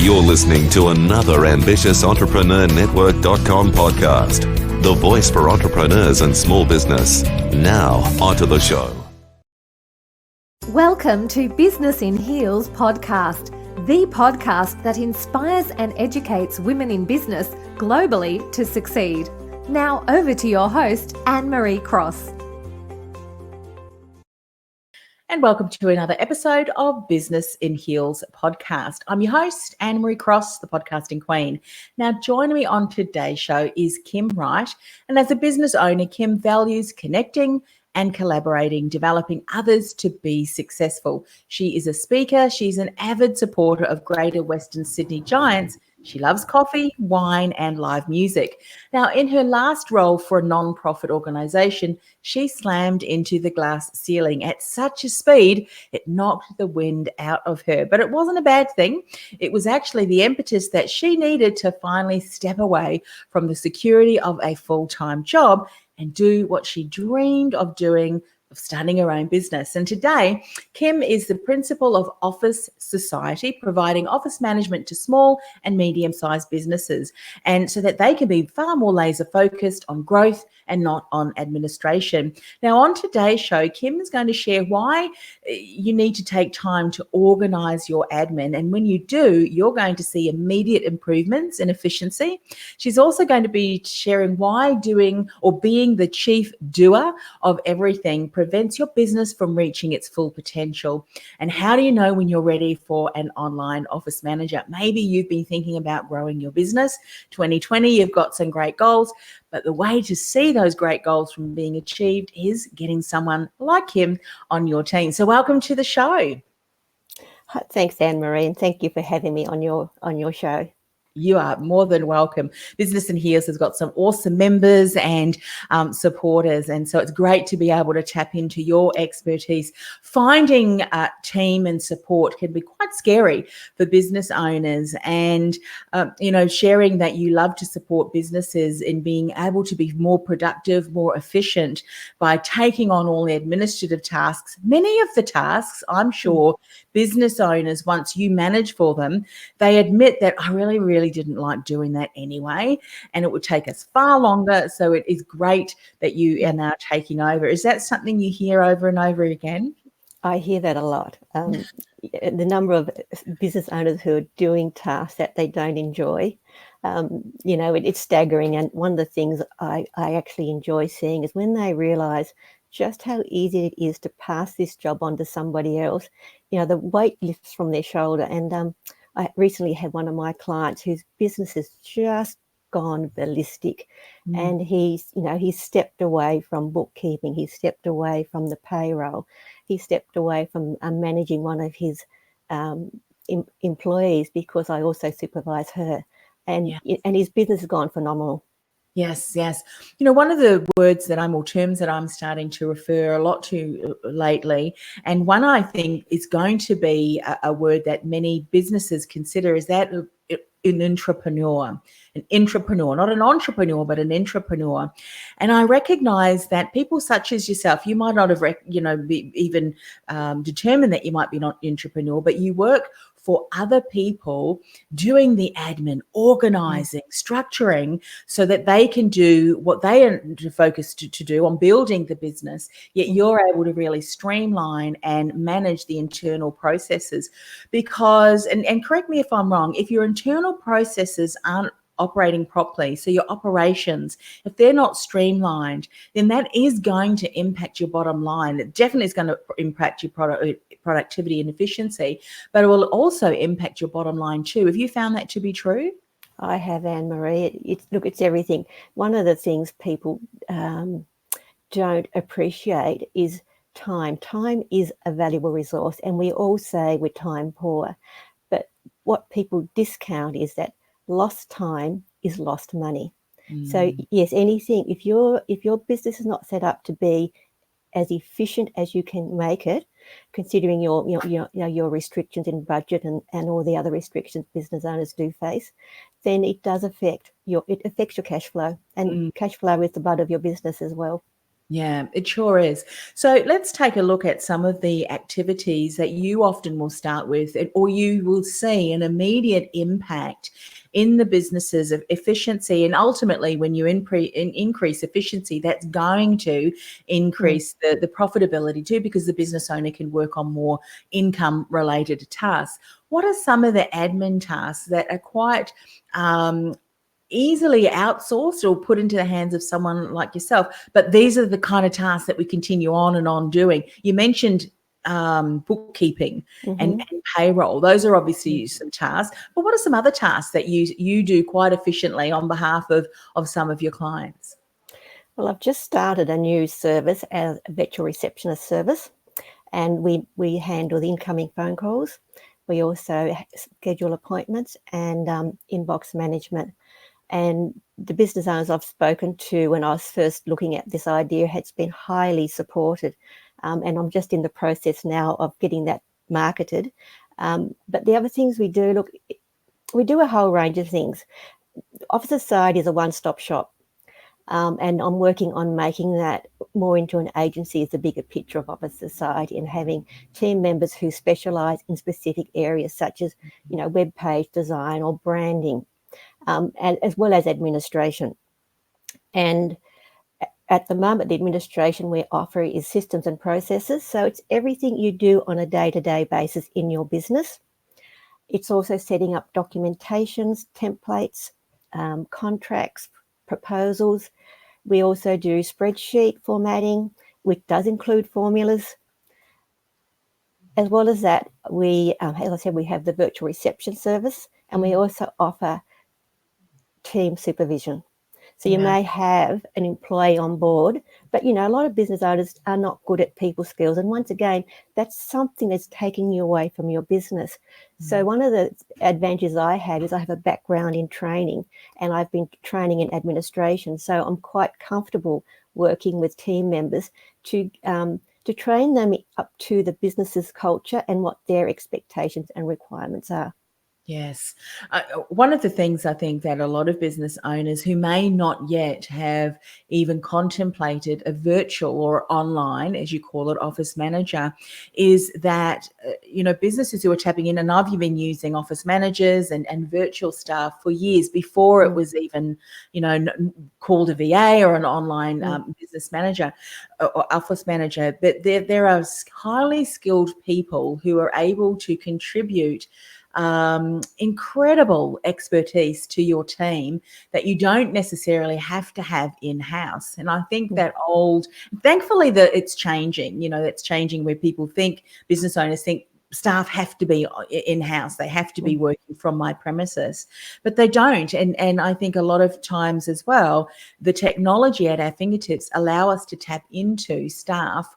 You're listening to another ambitious EntrepreneurNetwork.com podcast, the voice for entrepreneurs and small business. Now, onto the show. Welcome to Business in Heels podcast, the podcast that inspires and educates women in business globally to succeed. Now over to your host, Anne-Marie Cross. And welcome to another episode of Business in Heels podcast. I'm your host, Anne-Marie Cross, the podcasting queen. Now, joining me on today's show is Kim Wright. And as a business owner, Kim values connecting and collaborating, developing others to be successful. She is a speaker. She's an avid supporter of Greater Western Sydney Giants. She loves coffee, wine, and live music. Now, in her last role for a non-profit organisation, she slammed into the glass ceiling at such a speed it knocked the wind out of her. But it wasn't a bad thing. It was actually the impetus that she needed to finally step away from the security of a full-time job and do what she dreamed of doing, of starting her own business. And today, Kim is the principal of Office Society, providing office management to small and medium-sized businesses, and so that they can be far more laser focused on growth and not on administration. Now, on today's show, Kim is going to share why you need to take time to organize your admin. And when you do, you're going to see immediate improvements in efficiency. She's also going to be sharing why doing or being the chief doer of everything prevents your business from reaching its full potential. And how do you know when you're ready for an online office manager? Maybe you've been thinking about growing your business. 2020, you've got some great goals, but the way to see those great goals from being achieved is getting someone like him on your team. So welcome to the show. Thanks, Anne-Marie, and thank you for having me on your show. You are more than welcome. Business in Heels has got some awesome members and supporters, and so it's great to be able to tap into your expertise. Finding a team and support can be quite scary for business owners, and sharing that you love to support businesses in being able to be more productive, more efficient by taking on all the administrative tasks. Many of the tasks, I'm sure, business owners, once you manage for them, they admit that I really didn't like doing that anyway, and it would take us far longer. So it is great that you are now taking over. Is that something you hear over and over again? I hear that a lot. The number of business owners who are doing tasks that they don't enjoy, it's staggering. And one of the things I actually enjoy seeing is when they realize just how easy it is to pass this job on to somebody else. The weight lifts from their shoulder. And I recently had one of my clients whose business has just gone ballistic, and he's stepped away from bookkeeping, he's stepped away from the payroll, he stepped away from managing one of his employees because I also supervise her, and his business has gone phenomenal. Yes. One of the words or terms that I'm starting to refer a lot to lately, and one I think is going to be a word that many businesses consider, is that an intrapreneur. An intrapreneur, not an entrepreneur, but an intrapreneur. And I recognize that people such as yourself, you might not have even determined that you might be not an intrapreneur, but you work for other people doing the admin, organizing, structuring, so that they can do what they are focused to do on building the business, yet you're able to really streamline and manage the internal processes. Because, and correct me if I'm wrong, if your internal processes aren't operating properly, so your operations, if they're not streamlined, then that is going to impact your bottom line. It definitely is going to impact your productivity and efficiency, but it will also impact your bottom line too. Have you found that to be true? I have, Anne-Marie. It's everything. One of the things people don't appreciate is time. Time is a valuable resource, and we all say we're time poor, but what people discount is that lost time is lost money. So yes, anything, if your business is not set up to be as efficient as you can make it, considering your restrictions in budget and all the other restrictions business owners do face, then it does affect your cash flow, and cash flow is the blood of your business as well. Yeah, it sure is. So let's take a look at some of the activities that you often will start with, or you will see an immediate impact in the businesses of efficiency. And ultimately, when you increase efficiency, that's going to Mm. increase the profitability too, because the business owner can work on more income related tasks. What are some of the admin tasks that are quite easily outsourced or put into the hands of someone like yourself? But these are the kind of tasks that we continue on and on doing. You mentioned bookkeeping and Hmm. payroll. Those are obviously some tasks. But what are some other tasks that you do quite efficiently on behalf of some of your clients? Well, I've just started a new service as a virtual receptionist service, and we handle the incoming phone calls. We also schedule appointments and inbox management. And the business owners I've spoken to when I was first looking at this idea has been highly supported. And I'm just in the process now of getting that marketed. But the other things we do, look, we do a whole range of things. Office Society is a one-stop shop. And I'm working on making that more into an agency as the bigger picture of Office Society, and having team members who specialise in specific areas such as, web page design or branding, and as well as administration. And at the moment, the administration we offer is systems and processes. So it's everything you do on a day-to-day basis in your business. It's also setting up documentations, templates, contracts, proposals. We also do spreadsheet formatting, which does include formulas. As well as that, as I said, we have the virtual reception service, and we also offer team supervision. So you Yeah. may have an employee on board, but a lot of business owners are not good at people skills. And once again, that's something that's taking you away from your business. So one of the advantages I have is I have a background in training, and I've been training in administration. So I'm quite comfortable working with team members to train them up to the business's culture and what their expectations and requirements are. Yes. One of the things I think that a lot of business owners who may not yet have even contemplated a virtual or online, as you call it, office manager, is that, businesses who are tapping in, and I've been using office managers and virtual staff for years before it was even, called a VA or an online business manager or office manager. But there are highly skilled people who are able to contribute incredible expertise to your team that you don't necessarily have to have in-house. And I think that thankfully that it's changing, that's changing, where business owners think staff have to be in-house, they have to be working from my premises, but they don't. And I think a lot of times as well, the technology at our fingertips allow us to tap into staff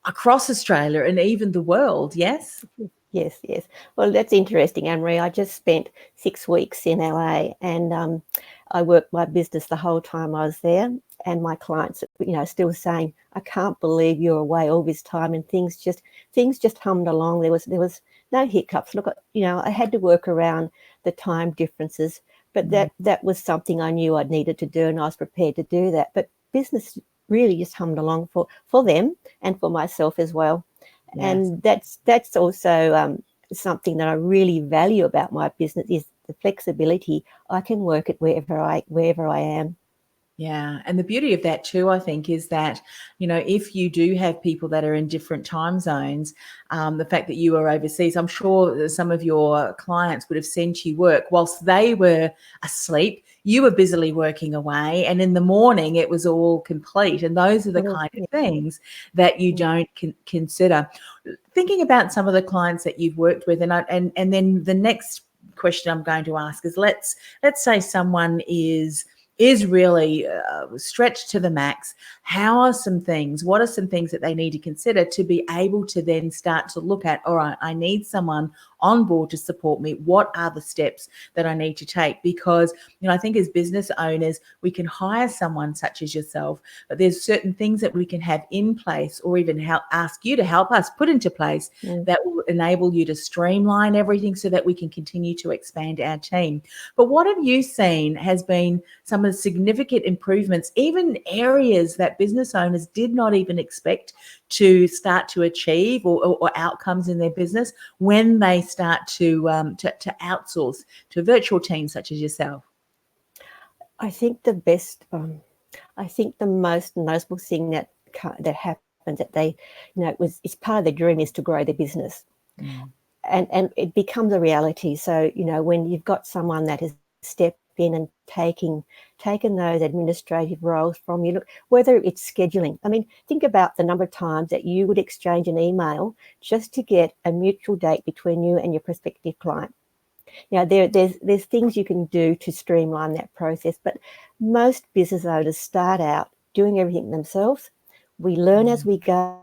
across Australia and even the world. Yes. Yes, yes. Well, that's interesting, Anne-Marie. I just spent 6 weeks in LA, and I worked my business the whole time I was there. And my clients, still saying, "I can't believe you're away all this time," and things just hummed along. There was no hiccups. Look, I had to work around the time differences, but that was something I knew I'd needed to do, and I was prepared to do that. But business really just hummed along for them and for myself as well. Yes. And that's also something that I really value about my business, is the flexibility. I can work it wherever I am. Yeah. And the beauty of that too, I think, is that, if you do have people that are in different time zones, the fact that you are overseas, I'm sure that some of your clients would have sent you work whilst they were asleep. You were busily working away, and in the morning it was all complete. And those are the kind of things that you don't consider. Thinking about some of the clients that you've worked with, and then the next question I'm going to ask is, let's say someone is really stretched to the max. What are some things that they need to consider to be able to then start to look at, all right, I need someone on board to support me? What are the steps that I need to take? Because, I think as business owners, we can hire someone such as yourself, but there's certain things that we can have in place, or even ask you to help us put into place that will enable you to streamline everything so that we can continue to expand our team. But what have you seen has been some of the significant improvements, even areas that business owners did not even expect to start to achieve, or outcomes in their business when they start to outsource to a virtual team such as yourself? I think the best, I think the most noticeable thing that happens, that they, it's part of their dream, is to grow their business. And it becomes a reality. So, when you've got someone that has stepped in and taken those administrative roles from you, look, whether it's scheduling. I mean, think about the number of times that you would exchange an email just to get a mutual date between you and your prospective client. There's things you can do to streamline that process, but most business owners start out doing everything themselves. We learn as we go.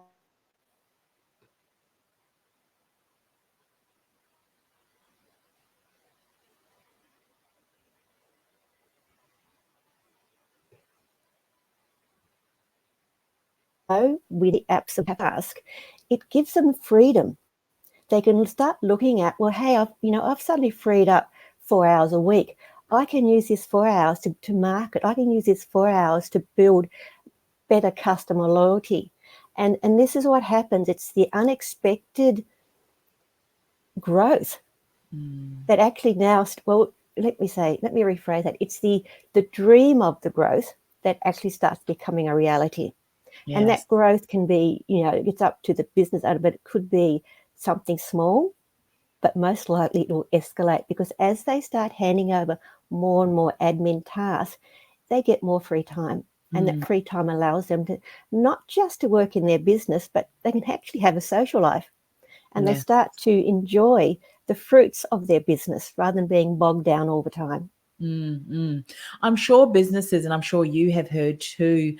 With the apps of task, it gives them freedom. They can start looking at, well, hey, I've suddenly freed up 4 hours a week. I can use this 4 hours to market. I can use this 4 hours to build better customer loyalty. And this is what happens. It's the unexpected growth that actually now, let me rephrase that. It's the dream of the growth that actually starts becoming a reality. Yes. And that growth can be, it's up to the business owner, but it could be something small, but most likely it will escalate, because as they start handing over more and more admin tasks, they get more free time. And that free time allows them to not just to work in their business, but they can actually have a social life. And they start to enjoy the fruits of their business rather than being bogged down all the time. I'm sure businesses, and I'm sure you have heard too,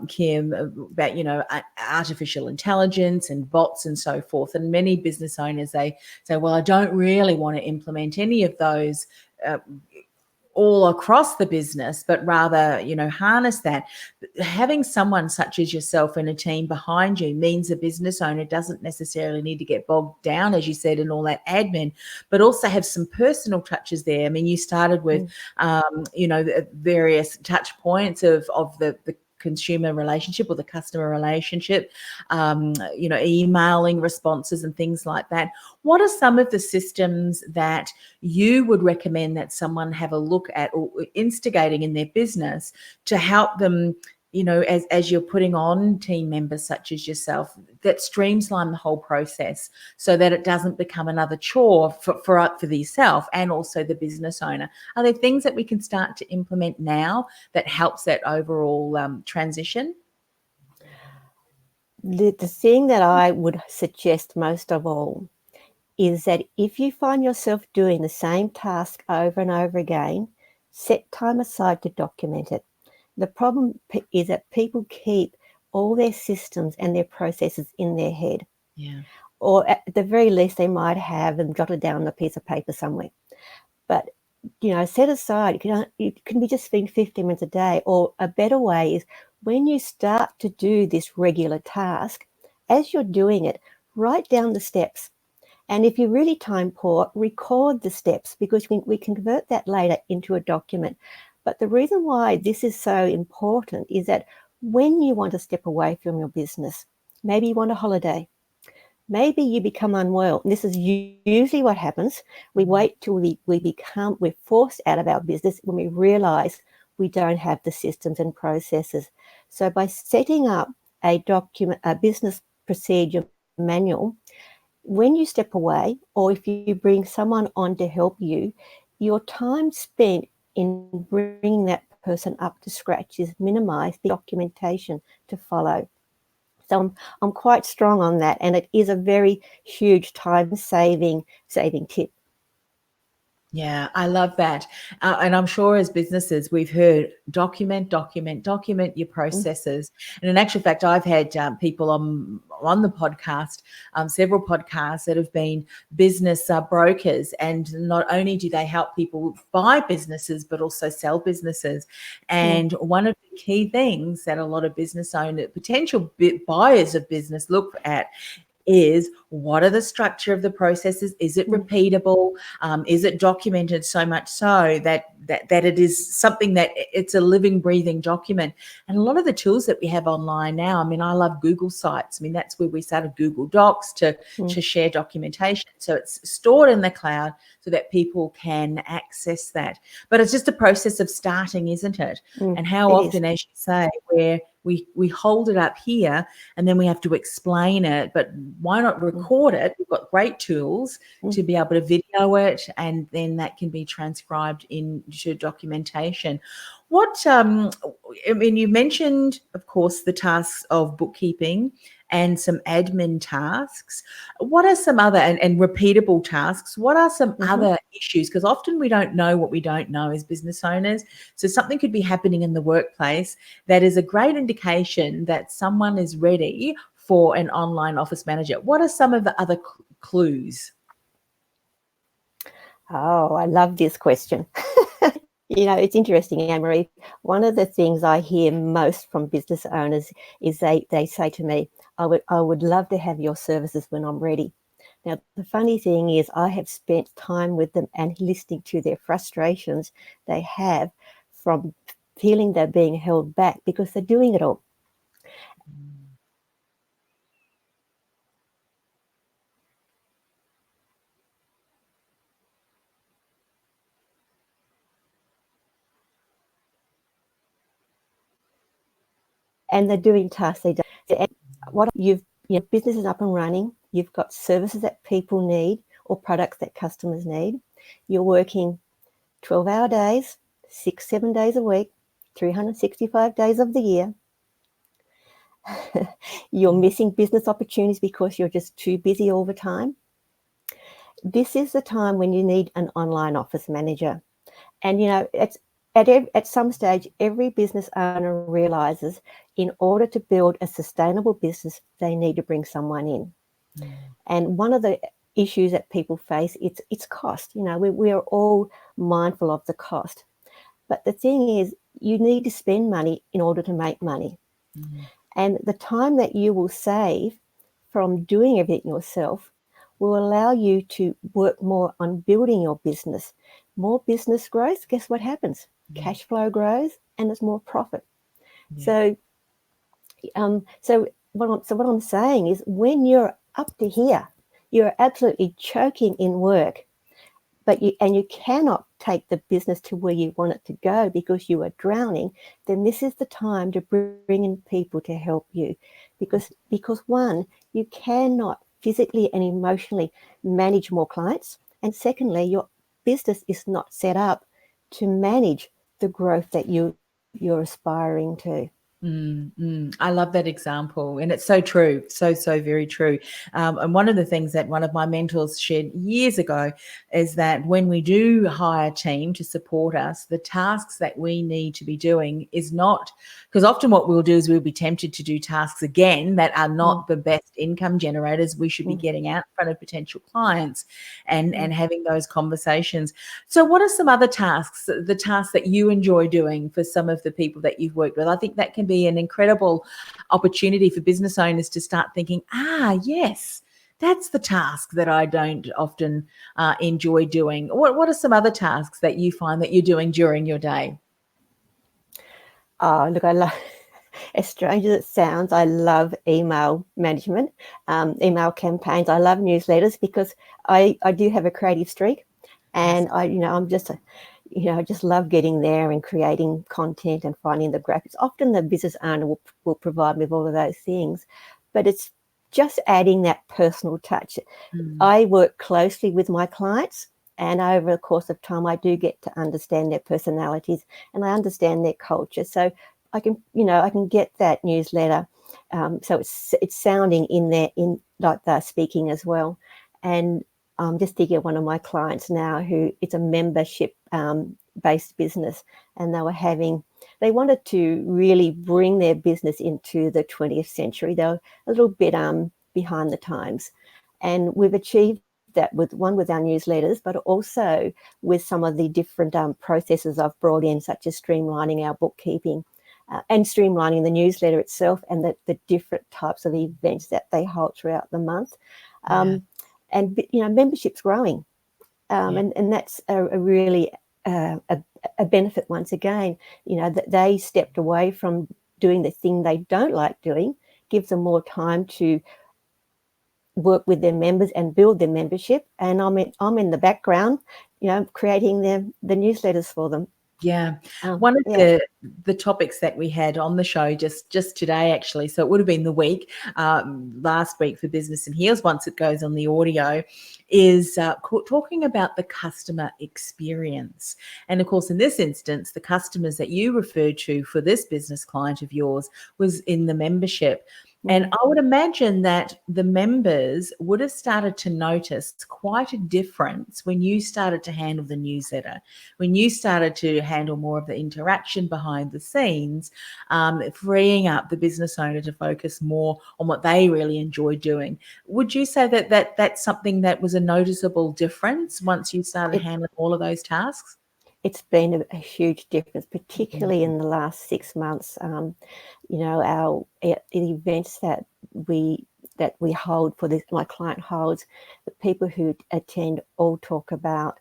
Kim, about, artificial intelligence and bots and so forth. And many business owners, they say, well, I don't really want to implement any of those all across the business, but rather, harness that. Having someone such as yourself and a team behind you means a business owner doesn't necessarily need to get bogged down, as you said, in all that admin, but also have some personal touches there. I mean, you started with, the various touch points of the consumer relationship or the customer relationship, emailing responses and things like that. What are some of the systems that you would recommend that someone have a look at, or instigating in their business, to help them, as you're putting on team members such as yourself, that streamline the whole process so that it doesn't become another chore for yourself and also the business owner? Are there things that we can start to implement now that helps that overall transition? The thing that I would suggest most of all is that if you find yourself doing the same task over and over again, set time aside to document it. The problem is that people keep all their systems and their processes in their head. Yeah. Or at the very least, they might have them jotted down on a piece of paper somewhere. But, set aside, it can be just spending 15 minutes a day. Or a better way is, when you start to do this regular task, as you're doing it, write down the steps. And if you're really time poor, record the steps, because we can convert that later into a document. But the reason why this is so important is that when you want to step away from your business, maybe you want a holiday, maybe you become unwell. And this is usually what happens. We wait till we're forced out of our business when we realize we don't have the systems and processes. So by setting up a business procedure manual, when you step away, or if you bring someone on to help you, your time spent in bringing that person up to scratch is minimized, the documentation to follow. So I'm quite strong on that, and it is a very huge time saving tip. Yeah, I love that. And I'm sure as businesses, we've heard document your Mm, processes. And in actual fact, I've had people on the podcast, several podcasts that have been business brokers. And not only do they help people buy businesses, but also sell businesses. mm, And one of the key things that a lot of business owners, potential buyers of business look at is what are the structure of the processes? Is it mm, repeatable? Is it documented so much so that it is something that it's a living, breathing document? And a lot of the tools that we have online now, I mean, I love Google Sites. I mean, that's where we started Google Docs to mm, share documentation. So it's stored in the cloud so that people can access that. But it's just a process of starting, isn't it? mm. And how It is. often, as you say, where we hold it up here and then we have to explain it, but why not Mm, record it? We've got great tools mm. to be able to video it, and then that can be transcribed into documentation. What I mean, you mentioned, of course, the tasks of bookkeeping and some admin tasks. What are some other and repeatable tasks? What are some Mhm. other issues? Because often we don't know what we don't know as business owners. So something could be happening in the workplace that is a great indication that someone is ready for an online office manager. What are some of the other clues? Oh, I love this question. It's interesting, Anne-Marie. One of the things I hear most from business owners is they say to me, I would love to have your services when I'm ready. Now, the funny thing is I have spent time with them and listening to their frustrations they have from feeling they're being held back because they're doing it all. And they're doing tasks they don't. And your business is up and running. You've got services that people need or products that customers need. You're working 12-hour days, 6-7 days a week, 365 days of the year. You're missing business opportunities because you're just too busy all the time. This is the time when you need an online office manager. And it's at some stage, every business owner realizes in order to build a sustainable business, they need to bring someone in. And one of the issues that people face, it's cost. We are all mindful of the cost. But the thing is, you need to spend money in order to make money. And the time that you will save from doing everything yourself will allow you to work more on building your business. More business growth, guess what happens? Cash flow grows and there's more profit. So what I'm saying is when you're up to here, you're absolutely choking in work, but you cannot take the business to where you want it to go because you are drowning, then this is the time to bring in people to help you. Because one, you cannot physically and emotionally manage more clients. And secondly, your business is not set up to manage the growth that you're aspiring to. I love that example, and it's so true, so very true. And one of the things that one of my mentors shared years ago is that when we do hire a team to support us, the tasks that we need to be doing is not, because often what we'll do is we'll be tempted to do tasks again that are not the best income generators. We should be getting out in front of potential clients and having those conversations. So what are some other tasks, the tasks that you enjoy doing for some of the people that you've worked with? I think that can be an incredible opportunity for business owners to start thinking, yes, that's the task that I don't often enjoy doing. What are some other tasks that you find that you're doing during your day? Oh, look, I love, as strange as it sounds, I love email management, email campaigns. I love newsletters because I do have a creative streak, and I'm just I just love getting there and creating content and finding the graphics. Often the business owner will provide me with all of those things, but it's just adding that personal touch. I work closely with my clients, and over the course of time, I do get to understand their personalities and I understand their culture. So I can get that newsletter. So it's sounding in there, in like they're speaking as well. And I'm just thinking of one of my clients now who it's a membership based business, and they wanted to really bring their business into the 20th century. They were a little bit behind the times, and we've achieved that with our newsletters, but also with some of the different processes I've brought in, such as streamlining our bookkeeping and streamlining the newsletter itself, and the different types of events that they hold throughout the month. And membership's growing, and that's a really a benefit once again. That they stepped away from doing the thing they don't like doing, gives them more time to work with their members and build their membership. And I'm in the background, creating the newsletters for them. Yeah. One of the topics that we had on the show just today, actually, so it would have been the week, last week for Business in Heels, once it goes on the audio, is talking about the customer experience. And of course, in this instance, the customers that you referred to for this business client of yours was in the membership. And I would imagine that the members would have started to notice quite a difference when you started to handle the newsletter, when you started to handle more of the interaction behind the scenes, freeing up the business owner to focus more on what they really enjoy doing. Would you say that that's something that was a noticeable difference once you started handling all of those tasks? It's been a huge difference, particularly in the last 6 months. Our the events that we hold for this, my client holds, the people who attend all talk about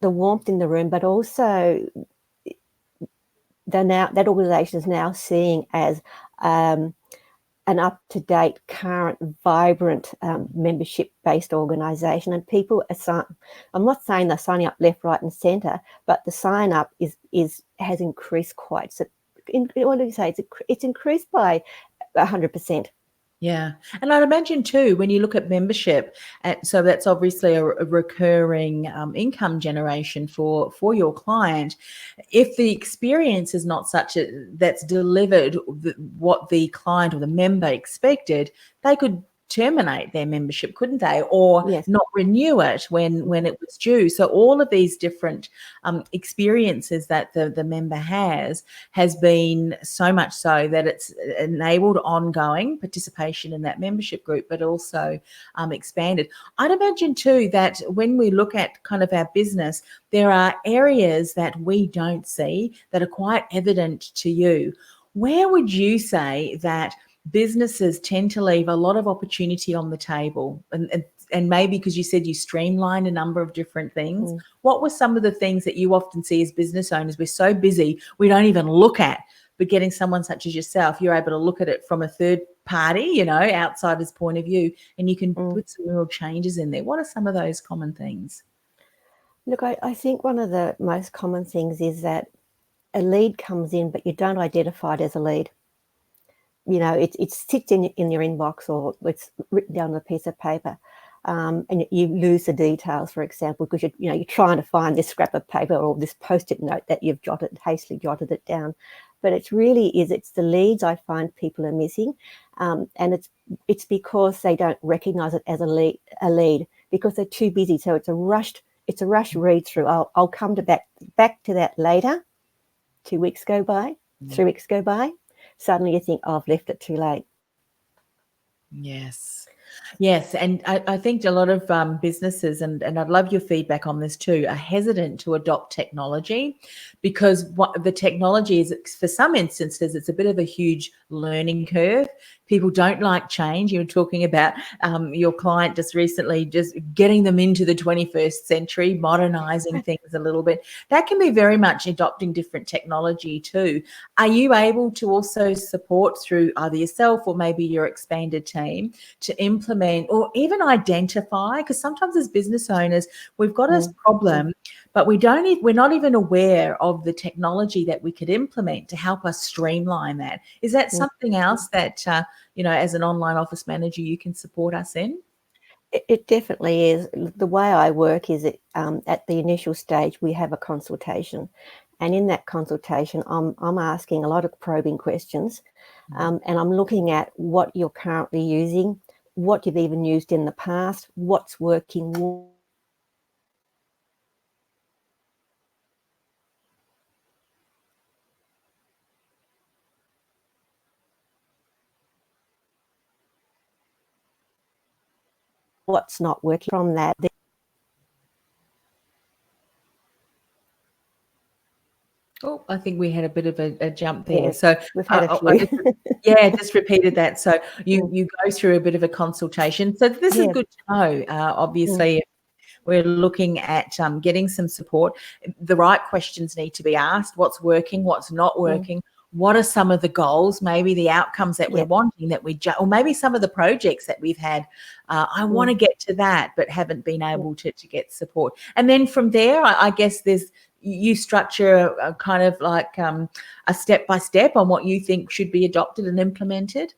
the warmth in the room, but also that organisation is now seeing as an up-to-date, current, vibrant membership-based organisation. And people I'm not saying they're signing up left, right and centre, but the sign-up has increased quite. So what do you say? It's increased by 100%. Yeah. And I'd imagine too, when you look at membership, so that's obviously a recurring income generation for your client. If the experience is not such that's delivered what the client or the member expected, they could terminate their membership, couldn't they? Or not renew it when it was due. So all of these different experiences that the member has been so much so that it's enabled ongoing participation in that membership group, but also expanded. I'd imagine too that when we look at kind of our business, there are areas that we don't see that are quite evident to you. Where would you say that businesses tend to leave a lot of opportunity on the table? And maybe because you said you streamlined a number of different things, what were some of the things that you often see as business owners? We're so busy, we don't even look at, but getting someone such as yourself, you're able to look at it from a third party, outsider's point of view, and you can put some real changes in there. What are some of those common things? Look, I think one of the most common things is that a lead comes in, but you don't identify it as a lead. It sits in your inbox, or it's written down on a piece of paper, and you lose the details, for example, because you're trying to find this scrap of paper or this Post-it note that you've hastily jotted it down. But it's the leads I find people are missing, and it's because they don't recognise it as a lead because they're too busy. So it's a rushed read through. I'll come back to that later. 2 weeks go by, 3 weeks go by. Suddenly you think, I've left it too late. Yes. And I think a lot of businesses, and I'd love your feedback on this too, are hesitant to adopt technology because what the technology is, for some instances, it's a bit of a huge learning curve. People don't like change. You were talking about your client just recently, just getting them into the 21st century, modernizing things a little bit. That can be very much adopting different technology too. Are you able to also support through either yourself or maybe your expanded team to implement or even identify? Because sometimes as business owners, we've got a problem, but we're not even aware of the technology that we could implement to help us streamline that. Is that something else that, as an online office manager, you can support us in? It definitely is. The way I work is at the initial stage, we have a consultation. And in that consultation, I'm asking a lot of probing questions, and I'm looking at what you're currently using, what you've even used in the past, what's working, what's not working from that. Oh, I think we had a bit of a jump there. Yes, So we've had a I few. just repeated that. So you go through a bit of a consultation. So this is Yeah. good to know. Obviously, we're looking at getting some support. The right questions need to be asked. What's working? What's not working? What are some of the goals, maybe the outcomes that we're wanting that or maybe some of the projects that we've had. I want to get to that, but haven't been able to get support. And then from there, I guess you structure a kind of like a step-by-step on what you think should be adopted and implemented.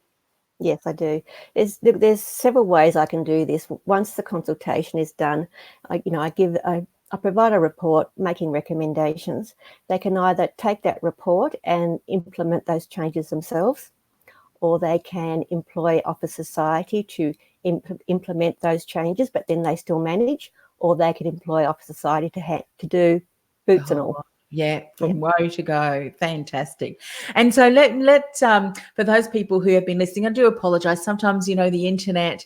Yes, I do. There's several ways I can do this. Once the consultation is done, I provide a report making recommendations. They can either take that report and implement those changes themselves, or they can employ Office Society to implement those changes, but then they still manage, or they could employ Office Society to do boots and all. Yeah, from woe to go. Fantastic. And so let for those people who have been listening, I do apologize. Sometimes, the internet,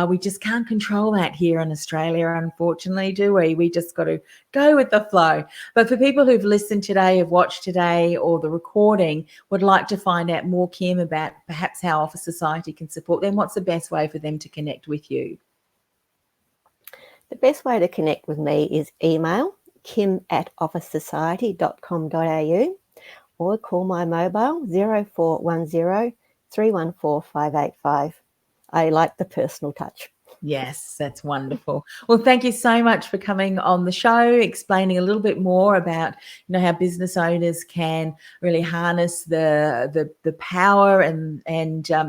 we just can't control that here in Australia, unfortunately, do we? We just got to go with the flow. But for people who've listened today, have watched today, or the recording, would like to find out more, Kim, about perhaps how Office Society can support them, what's the best way for them to connect with you? The best way to connect with me is email kim@officesociety.com.au, or call my mobile 0410 314 585. I like the personal touch. Yes, that's wonderful. Well, thank you so much for coming on the show, explaining a little bit more about how business owners can really harness the power and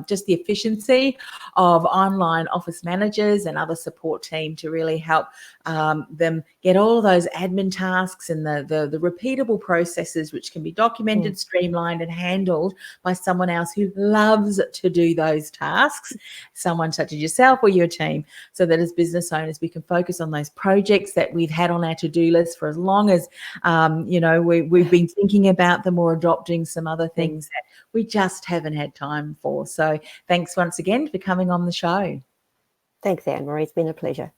just the efficiency of online office managers and other support team to really help them get all of those admin tasks and the repeatable processes which can be documented, streamlined, and handled by someone else who loves to do those tasks, someone such as yourself or your team, so that as business owners we can focus on those projects that we've had on our to-do list for as long as we've been thinking about them or adopting some other things that we just haven't had time for. So thanks once again for coming on the show. Thanks, Anne-Marie. It's been a pleasure.